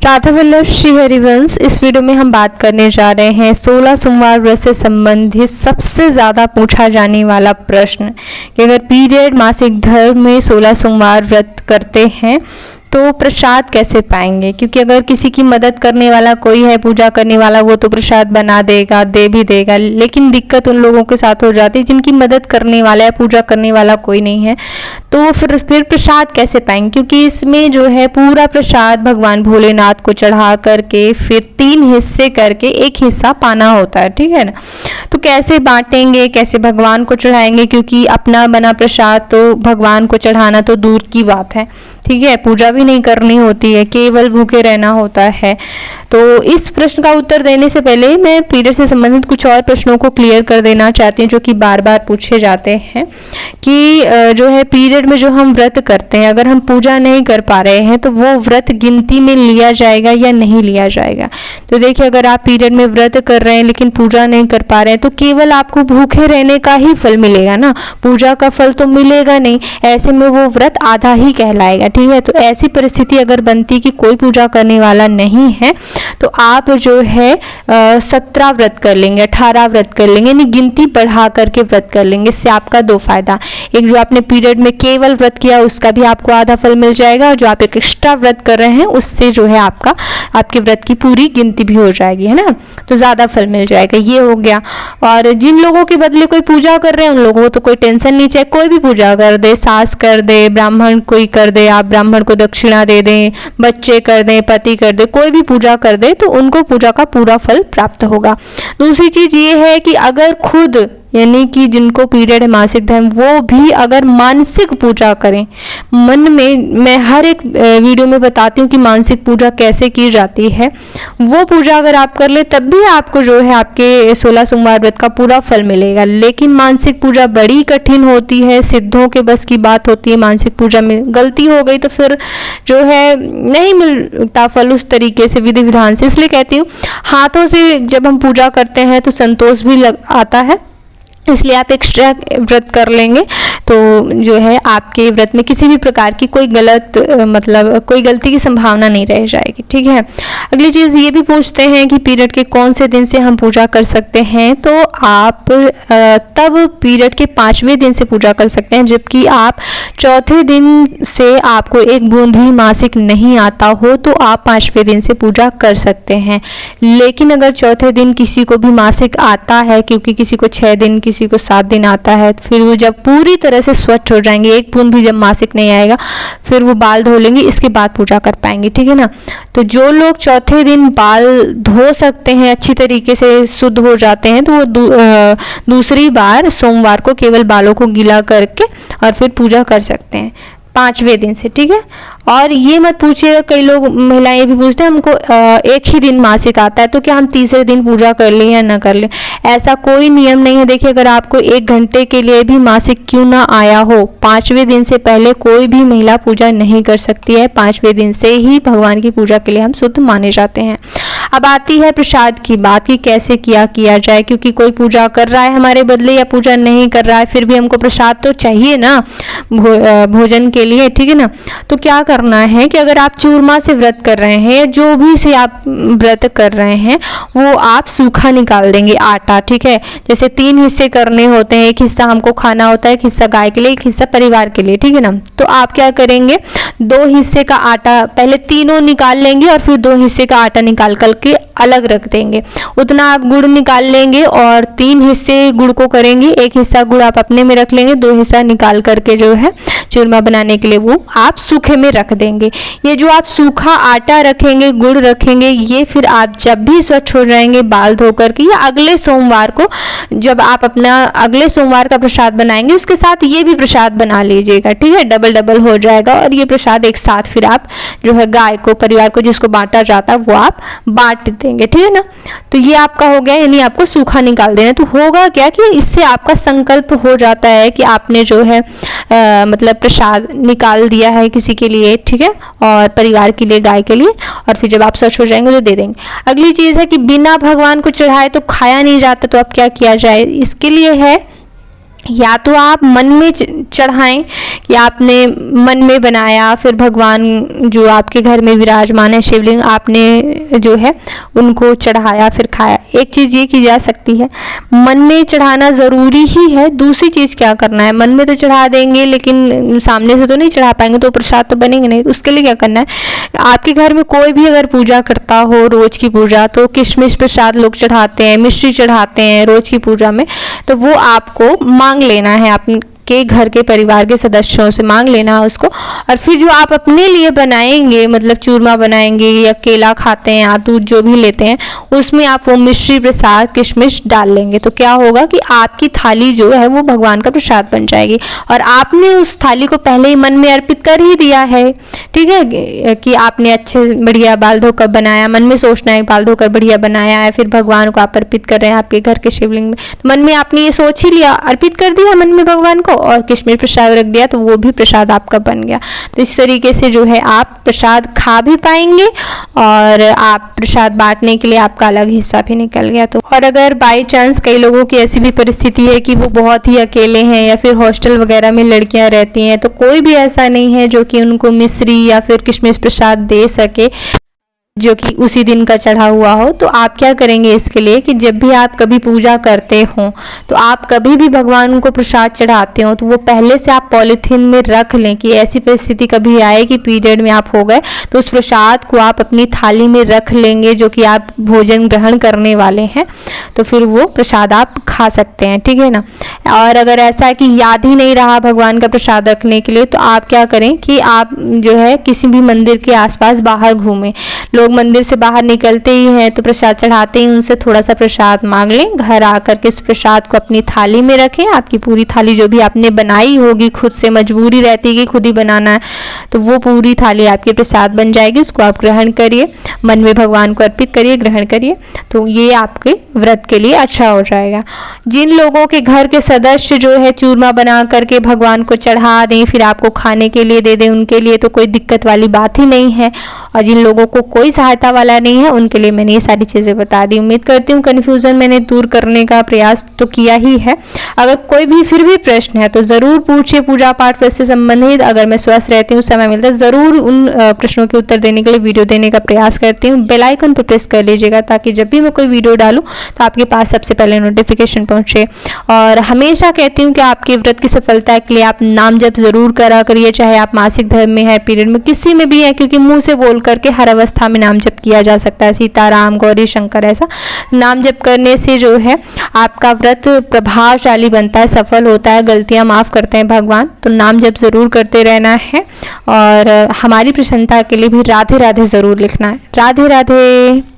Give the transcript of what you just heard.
राधा वल्लभ श्री हरिवंश। इस वीडियो में हम बात करने जा रहे हैं 16 सोमवार व्रत से संबंधित सबसे ज़्यादा पूछा जाने वाला प्रश्न कि अगर पीरियड मासिक धर्म में 16 सोमवार व्रत करते हैं तो प्रसाद कैसे पाएंगे। क्योंकि अगर किसी की मदद करने वाला कोई है, पूजा करने वाला, वो तो प्रसाद बना देगा, दे भी देगा, लेकिन दिक्कत उन लोगों के साथ हो जाती है जिनकी मदद करने वाला या पूजा करने वाला कोई नहीं है, तो फिर प्रसाद कैसे पाएंगे। क्योंकि इसमें जो है पूरा प्रसाद भगवान भोलेनाथ को चढ़ा करके फिर 3 हिस्से करके एक हिस्सा पाना होता है, ठीक है ना। तो कैसे बांटेंगे, कैसे भगवान को चढ़ाएंगे, क्योंकि अपना बना प्रसाद तो भगवान को चढ़ाना तो दूर की बात है, ठीक है, पूजा भी नहीं करनी होती है, केवल भूखे रहना होता है। तो इस प्रश्न का उत्तर देने से पहले मैं पीरियड से संबंधित कुछ और प्रश्नों को क्लियर कर देना चाहती हूँ जो कि बार बार पूछे जाते हैं कि जो है पीरियड में जो हम व्रत करते हैं, अगर हम पूजा नहीं कर पा रहे हैं तो वो व्रत गिनती में लिया जाएगा या नहीं लिया जाएगा। तो देखिए, अगर आप पीरियड में व्रत कर रहे हैं लेकिन पूजा नहीं कर पा रहे हैं तो केवल आपको भूखे रहने का ही फल मिलेगा ना, पूजा का फल तो मिलेगा नहीं। ऐसे में वो व्रत आधा ही कहलाएगा, ठीक है। तो ऐसी परिस्थिति अगर बनती कि कोई पूजा करने वाला नहीं है तो आप जो है 17 व्रत कर लेंगे, 18 व्रत कर लेंगे, यानी गिनती बढ़ा करके व्रत कर लेंगे। इससे आपका 2 फायदा, एक जो आपने पीरियड में केवल व्रत किया उसका भी आपको आधा फल मिल जाएगा, और जो आप एक एक्स्ट्रा व्रत कर रहे हैं उससे जो है आपके व्रत की पूरी गिनती भी हो जाएगी, है ना, तो ज़्यादा फल मिल जाएगा। ये हो गया। और जिन लोगों के बदले कोई पूजा कर रहे हैं उन लोगों को तो कोई टेंशन नहीं, चाहे कोई भी पूजा कर दे, सास कर दे, ब्राह्मण कोई कर दे, आप ब्राह्मण को दक्षिणा दे दें, बच्चे कर दें, पति कर दे, कोई भी पूजा कर दे तो उनको पूजा का पूरा फल प्राप्त होगा। दूसरी चीज ये है कि अगर खुद यानी कि जिनको पीरियड है मासिक धर्म, वो भी अगर मानसिक पूजा करें, मन में, मैं हर एक वीडियो में बताती हूँ कि मानसिक पूजा कैसे की जाती है, वो पूजा अगर आप कर ले तब भी आपको जो है आपके 16 सोमवार व्रत का पूरा फल मिलेगा। लेकिन मानसिक पूजा बड़ी कठिन होती है, सिद्धों के बस की बात होती है। मानसिक पूजा में गलती हो गई तो फिर जो है नहीं मिलता फल उस तरीके से, विधि विधान से। इसलिए कहती हूँ हाथों से जब हम पूजा करते हैं तो संतोष भी आता है, इसलिए आप एक्स्ट्रा व्रत कर लेंगे तो जो है आपके व्रत में किसी भी प्रकार की कोई कोई गलती की संभावना नहीं रह जाएगी, ठीक है। अगली चीज़ ये भी पूछते हैं कि पीरियड के कौन से दिन से हम पूजा कर सकते हैं। तो आप तब पीरियड के 5वें दिन से पूजा कर सकते हैं, जबकि आप चौथे दिन से आपको एक बूंद भी मासिक नहीं आता हो तो आप 5वें दिन से पूजा कर सकते हैं। लेकिन अगर चौथे दिन किसी को भी मासिक आता है, क्योंकि किसी को 6 दिन, किसी को 7 दिन आता है, फिर वो जब पूरी तरह से स्वच्छ हो जाएंगे, एक बूंद भी जब मासिक नहीं आएगा, फिर वो बाल धो लेंगे, इसके बाद पूजा कर पाएंगे, ठीक है ना। तो जो लोग चौथे दिन बाल धो सकते हैं, अच्छी तरीके से शुद्ध हो जाते हैं, तो वो दूसरी बार सोमवार को केवल बालों को गीला करके और फिर पूजा कर सकते हैं 5वें दिन से, ठीक है। और ये मत पूछिएगा, कई लोग महिलाएं ये भी पूछते हैं हमको एक ही दिन मासिक आता है तो क्या हम तीसरे दिन पूजा कर लें या ना कर लें। ऐसा कोई नियम नहीं है। देखिए, अगर आपको 1 घंटे के लिए भी मासिक क्यों ना आया हो, 5वें दिन से पहले कोई भी महिला पूजा नहीं कर सकती है। 5वें दिन से ही भगवान की पूजा के लिए हम शुद्ध माने जाते हैं। अब आती है प्रसाद की बात कि कैसे किया जाए, क्योंकि कोई पूजा कर रहा है हमारे बदले या पूजा नहीं कर रहा है, फिर भी हमको प्रसाद तो चाहिए ना भोजन के लिए, ठीक है ना। तो क्या करना है कि अगर आप चूरमा से व्रत कर रहे हैं या जो भी से आप व्रत कर रहे हैं वो आप सूखा निकाल देंगे आटा, ठीक है। जैसे 3 हिस्से करने होते हैं, एक हिस्सा हमको खाना होता है, एक हिस्सा गाय के लिए, एक हिस्सा परिवार के लिए, ठीक है ना। तो आप क्या करेंगे, 2 हिस्से का आटा पहले तीनों निकाल लेंगे और फिर 2 हिस्से का आटा निकाल करके अलग रख देंगे। उतना आप गुड़ निकाल लेंगे और 3 हिस्से गुड़ को करेंगे, एक हिस्सा गुड़ आप अपने में रख लेंगे, 2 हिस्सा निकाल करके जो है चूरमा बनाने के लिए वो आप सूखे में रख देंगे। ये जो आप सूखा आटा रखेंगे, गुड़ रखेंगे, ये फिर आप जब भी स्वच्छ हो जाएंगे बाल धो करके या अगले सोमवार को जब आप अपना अगले सोमवार का प्रसाद बनाएंगे उसके साथ ये भी प्रसाद बना लीजिएगा, ठीक है। डबल हो जाएगा और ये प्रसाद एक साथ फिर आप जो है गाय को, परिवार को जिसको बांटा जाता है वो आप बांट देंगे, ठीक है ना। तो ये आपका हो गया, यानी आपको सूखा निकाल देना। तो होगा क्या कि इससे आपका संकल्प हो जाता है कि आपने जो है मतलब प्रसाद निकाल दिया है किसी के लिए, ठीक है, और परिवार के लिए, गाय के लिए, और फिर जब आप स्वच्छ हो जाएंगे तो दे देंगे। अगली चीज़ है कि बिना भगवान को चढ़ाए तो खाया नहीं जाता, तो अब क्या किया जाए। इसके लिए है या तो आप मन में चढ़ाएं कि आपने मन में बनाया, फिर भगवान जो आपके घर में विराजमान है शिवलिंग, आपने जो है उनको चढ़ाया फिर खाया। एक चीज़ ये की जा सकती है, मन में चढ़ाना ज़रूरी ही है। दूसरी चीज़ क्या करना है, मन में तो चढ़ा देंगे लेकिन सामने से तो नहीं चढ़ा पाएंगे, तो प्रसाद तो बनेंगे नहीं। तो उसके लिए क्या करना है, आपके घर में कोई भी अगर पूजा करता हो रोज़ की पूजा, तो किशमिश प्रसाद लोग चढ़ाते हैं, मिश्री चढ़ाते हैं रोज़ की पूजा में, तो वो आपको मांग लेना है, आपके घर के परिवार के सदस्यों से मांग लेना है उसको। और फिर जो आप अपने लिए बनाएंगे, मतलब चूरमा बनाएंगे या केला खाते हैं आप, दूध जो भी लेते हैं, उसमें आप वो मिश्री प्रसाद किशमिश डाल लेंगे। तो क्या होगा कि आपकी थाली जो है वो भगवान का प्रसाद बन जाएगी, और आपने उस थाली को पहले ही मन में अर्पित कर ही दिया है। ठीक है, कि आपने अच्छे बढ़िया बाल धोकर बनाया, मन में सोचना है बाल धोकर बढ़िया बनाया है, फिर भगवान को आप अर्पित कर रहे हैं आपके घर के शिवलिंग में। तो मन में आपने ये सोच ही लिया, अर्पित कर दिया मन में भगवान को, और किशमिश प्रसाद रख दिया, तो वो भी प्रसाद आपका बन गया। तो इस तरीके से जो है आप प्रसाद खा भी पाएंगे, और आप प्रसाद बांटने के लिए आपका अलग हिस्सा भी निकल गया। तो और अगर बाई चांस कई लोगों की ऐसी भी परिस्थिति है कि वो बहुत ही अकेले हैं, या फिर हॉस्टल वगैरह में लड़कियां रहती हैं, तो कोई भी ऐसा नहीं है जो कि उनको मिश्री या फिर किशमिश प्रसाद दे सके जो कि उसी दिन का चढ़ा हुआ हो। तो आप क्या करेंगे इसके लिए कि जब भी आप कभी पूजा करते हो, तो आप कभी भी भगवान को प्रसाद चढ़ाते हो, तो वो पहले से आप पॉलीथीन में रख लें कि ऐसी परिस्थिति कभी आए कि पीरियड में आप हो गए, तो उस प्रसाद को आप अपनी थाली में रख लेंगे जो कि आप भोजन ग्रहण करने वाले हैं, तो फिर वो प्रसाद आप खा सकते हैं। ठीक है ना। और अगर ऐसा है कि याद ही नहीं रहा भगवान का प्रसाद रखने के लिए, तो आप क्या करें कि आप जो है किसी भी मंदिर के आसपास बाहर घूमें। लोग मंदिर से बाहर निकलते ही हैं तो प्रसाद चढ़ाते ही उनसे थोड़ा सा प्रसाद मांग लें, घर आकर के इस प्रसाद को अपनी थाली में रखें। आपकी पूरी थाली जो भी आपने बनाई होगी, खुद से मजबूरी रहती है कि खुद ही बनाना है, तो वो पूरी थाली आपकी प्रसाद बन जाएगी। उसको आप ग्रहण करिए, मन में भगवान को अर्पित करिए, ग्रहण करिए, तो ये आपके व्रत के लिए अच्छा हो जाएगा। जिन लोगों के घर के सदस्य जो है चूरमा बना करके भगवान को चढ़ा दें, फिर आपको खाने के लिए दे दें, उनके लिए तो कोई दिक्कत वाली बात ही नहीं है। और जिन लोगों को कोई सहायता वाला नहीं है, उनके लिए मैंने ये सारी चीज़ें बता दी। उम्मीद करती हूँ कन्फ्यूज़न मैंने दूर करने का प्रयास तो किया ही है। अगर कोई भी फिर भी प्रश्न है तो ज़रूर पूछिए पूजा पाठ व्रत से संबंधित। अगर मैं स्वस्थ रहती हूँ, समय मिलता है, ज़रूर उन प्रश्नों के उत्तर देने के लिए वीडियो देने का प्रयास करती हूँ। बेल आइकन पर प्रेस कर लीजिएगा ताकि जब भी मैं कोई वीडियो डालूँ तो आपके पास सबसे पहले नोटिफिकेशन पहुँचे। और हमेशा कहती हूँ कि आपके व्रत की सफलता के लिए आप नाम जप ज़रूर करा करिए, चाहे आप मासिक धर्म में है, पीरियड में, किसी में भी है, क्योंकि मुँह से बोल करके हर अवस्था में नाम जप किया जा सकता है। सीताराम, गौरी शंकर, ऐसा नाम जप करने से जो है आपका व्रत प्रभावशाली बनता है, सफल होता है, गलतियां माफ़ करते हैं भगवान। तो नाम जप ज़रूर करते रहना है, और हमारी प्रसन्नता के लिए भी राधे राधे ज़रूर लिखना है। राधे राधे।